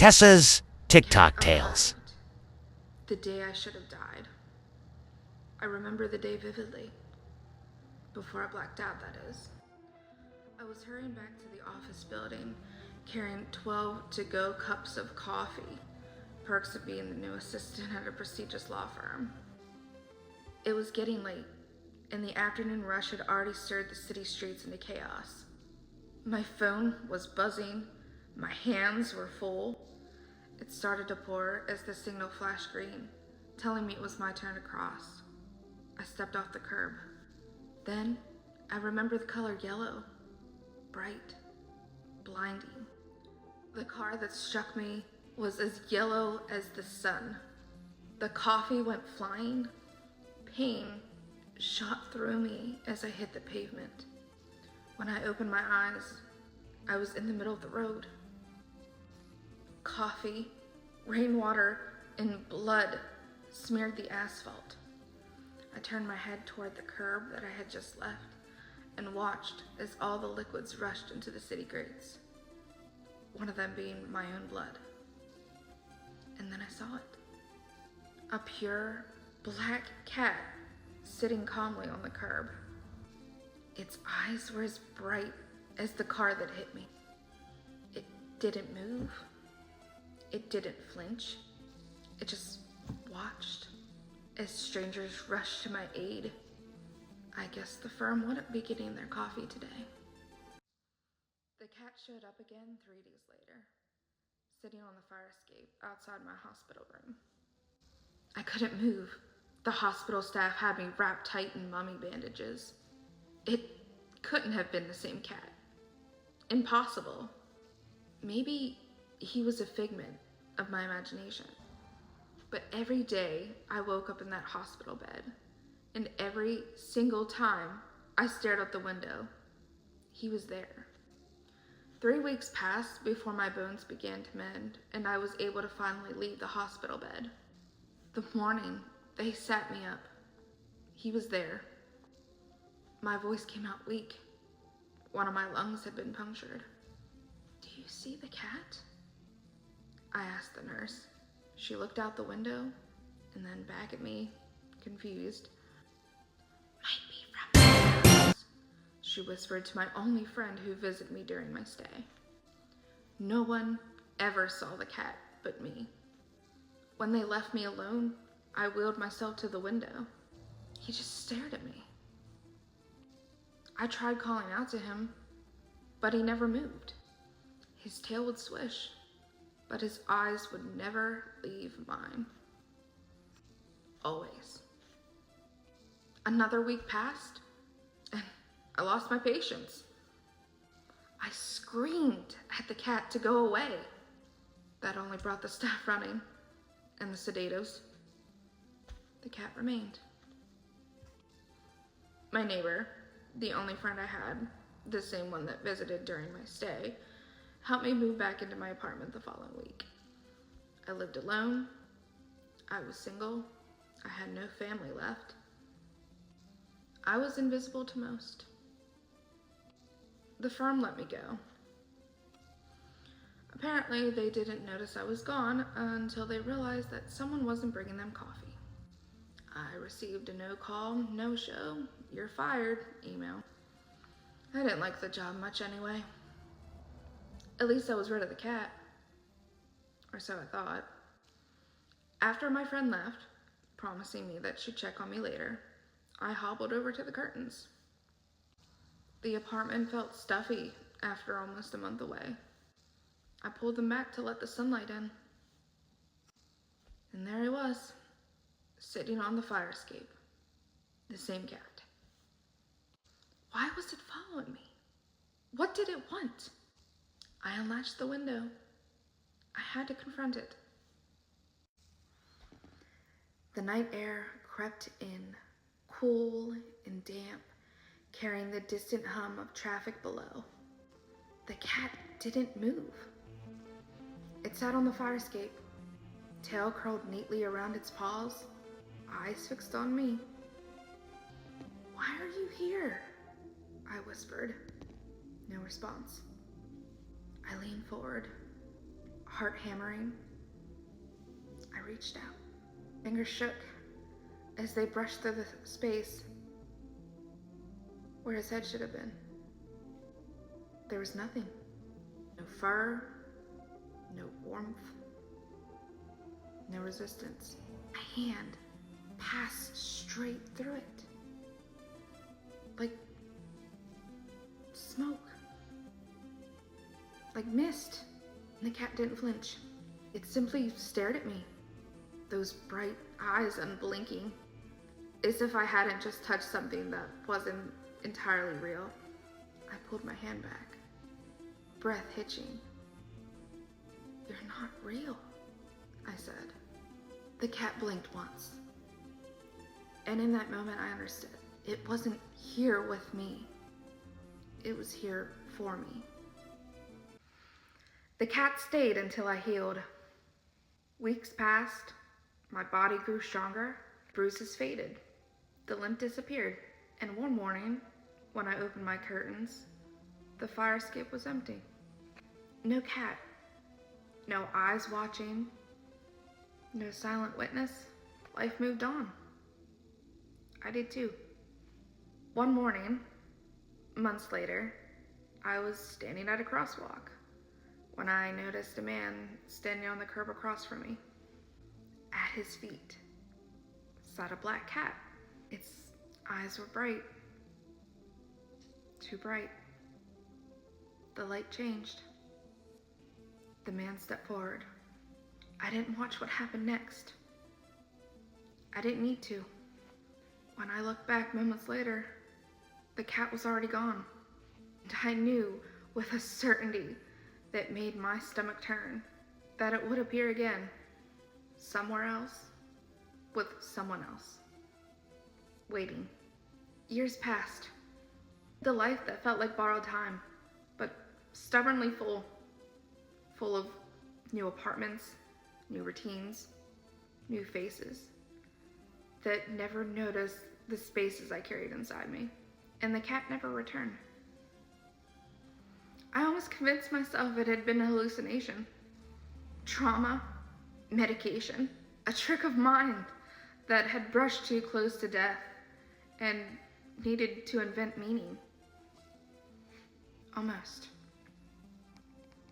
Tessa's TikTok Tales. The day I should have died. I remember the day vividly. Before I blacked out, that is. I was hurrying back to the office building, carrying 12 to-go cups of coffee, perks of being the new assistant at a prestigious law firm. It was getting late, and the afternoon rush had already stirred the city streets into chaos. My phone was buzzing, my hands were full. It started to pour as the signal flashed green, telling me it was my turn to cross. I stepped off the curb. Then, I remember the color yellow. Bright. Blinding. The car that struck me was as yellow as the sun. The coffee went flying. Pain shot through me as I hit the pavement. When I opened my eyes, I was in the middle of the road. Coffee, rainwater, and blood smeared the asphalt. I turned my head toward the curb that I had just left and watched as all the liquids rushed into the city grates, one of them being my own blood. And then I saw it. A pure black cat sitting calmly on the curb. Its eyes were as bright as the car that hit me. It didn't move. It didn't flinch. It just watched as strangers rushed to my aid. I guess the firm wouldn't be getting their coffee today. The cat showed up again 3 days later, sitting on the fire escape outside my hospital room. I couldn't move. The hospital staff had me wrapped tight in mummy bandages. It couldn't have been the same cat. Impossible. Maybe he was a figment of my imagination. But every day I woke up in that hospital bed, and every single time I stared out the window, he was there. 3 weeks passed before my bones began to mend, and I was able to finally leave the hospital bed. The morning they sat me up, he was there. My voice came out weak. One of my lungs had been punctured. "Do you see the cat?" I asked the nurse. She looked out the window and then back at me, confused. "Might be from the house," she whispered to my only friend who visited me during my stay. No one ever saw the cat but me. When they left me alone, I wheeled myself to the window. He just stared at me. I tried calling out to him, but he never moved. His tail would swish, but his eyes would never leave mine. Always. Another week passed, and I lost my patience. I screamed at the cat to go away. That only brought the staff running, and the sedatives. The cat remained. My neighbor, the only friend I had, the same one that visited during my stay, helped me move back into my apartment the following week. I lived alone. I was single. I had no family left. I was invisible to most. The firm let me go. Apparently, they didn't notice I was gone until they realized that someone wasn't bringing them coffee. I received a no call, no show, you're fired email. I didn't like the job much anyway. At least I was rid of the cat. Or so I thought. After my friend left, promising me that she'd check on me later, I hobbled over to the curtains. The apartment felt stuffy after almost a month away. I pulled them back to let the sunlight in. And there he was, sitting on the fire escape. The same cat. Why was it following me? What did it want? I unlatched the window. I had to confront it. The night air crept in, cool and damp, carrying the distant hum of traffic below. The cat didn't move. It sat on the fire escape, tail curled neatly around its paws, eyes fixed on me. "Why are you here?" I whispered. No response. I leaned forward, heart hammering. I reached out. Fingers shook as they brushed through the space where his head should have been. There was nothing. No fur, no warmth, no resistance. My hand passed straight through it. Like smoke. Like mist. And the cat didn't flinch. It simply stared at me. Those bright eyes unblinking, as if I hadn't just touched something that wasn't entirely real. I pulled my hand back, breath hitching. "You're not real," I said. The cat blinked once. And in that moment I understood. It wasn't here with me. It was here for me. The cat stayed until I healed. Weeks passed. My body grew stronger. Bruises faded. The limp disappeared. And one morning, when I opened my curtains, the fire escape was empty. No cat. No eyes watching. No silent witness. Life moved on. I did too. One morning, months later, I was standing at a crosswalk when I noticed a man standing on the curb across from me. At his feet sat a black cat. Its eyes were bright. Too bright. The light changed. The man stepped forward. I didn't watch what happened next. I didn't need to. When I looked back moments later, the cat was already gone. And I knew with a certainty that made my stomach turn that it would appear again, somewhere else, with someone else, waiting. Years passed. The life that felt like borrowed time, but stubbornly full of new apartments, new routines, new faces that never noticed the spaces I carried inside me. And the cat never returned. I almost convinced myself it had been a hallucination. Trauma, medication, a trick of mine that had brushed too close to death and needed to invent meaning. Almost.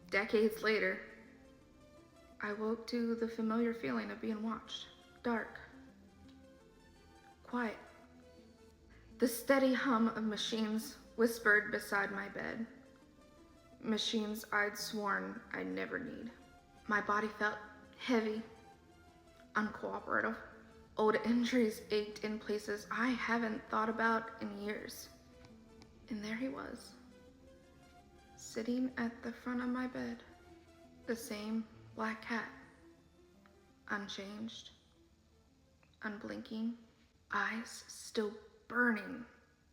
Decades later, I woke to the familiar feeling of being watched. Dark. Quiet. The steady hum of machines whispered beside my bed. Machines I'd sworn I'd never need. My body felt heavy, uncooperative. Old injuries ached in places I haven't thought about in years. And there he was, sitting at the front of my bed, the same black cat, unchanged, unblinking, eyes still burning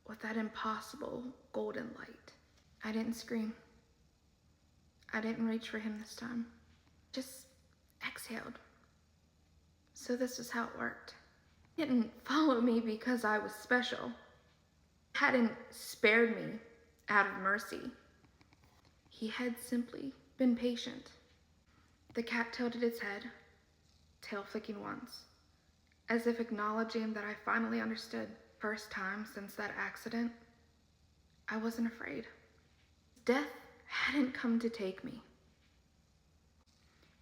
with that impossible golden light. I didn't scream. I didn't reach for him this time. Just exhaled. So this is how it worked. He didn't follow me because I was special. Hadn't spared me out of mercy. He had simply been patient. The cat tilted its head, tail flicking once, as if acknowledging that I finally understood. First time since that accident, I wasn't afraid. Death hadn't come to take me.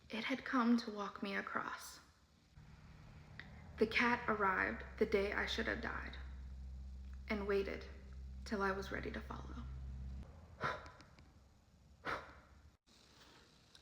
It had come to walk me across. The cat arrived the day I should have died and waited till I was ready to follow.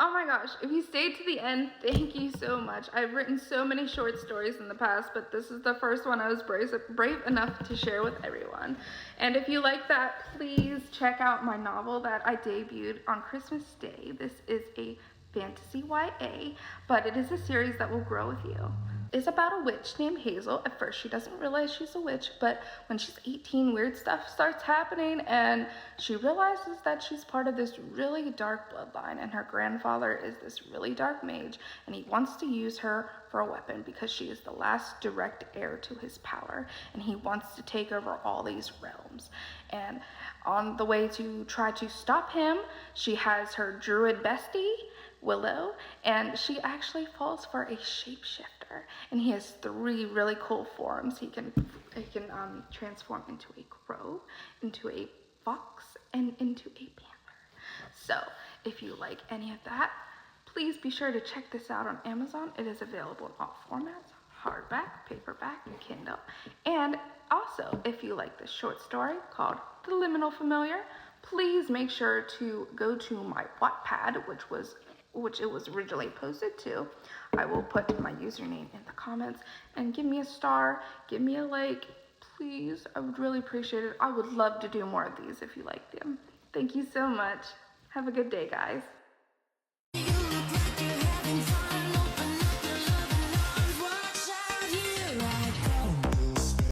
Oh my gosh, if you stayed to the end, thank you so much. I've written so many short stories in the past, but this is the first one I was brave enough to share with everyone. And if you like that, please check out my novel that I debuted on Christmas Day. This is a fantasy YA, but it is a series that will grow with you. It's about a witch named Hazel. At first, she doesn't realize she's a witch, but when she's 18, weird stuff starts happening, and she realizes that she's part of this really dark bloodline, and her grandfather is this really dark mage, and he wants to use her for a weapon because she is the last direct heir to his power, and he wants to take over all these realms. And on the way to try to stop him, she has her druid bestie, Willow, and she actually falls for a shapeshifter, and he has 3 really cool forms. He can transform into a crow, into a fox, and into a panther. So if you like any of that, please be sure to check this out on Amazon. It is available in all formats: hardback, paperback, and Kindle. And also, if you like this short story called The Liminal Familiar, please make sure to go to my Wattpad, which it was originally posted to. I will put my username in the comments, and give me a star, give me a like, please. I would really appreciate it. I would love to do more of these if you like them. Thank you so much. Have a good day, guys.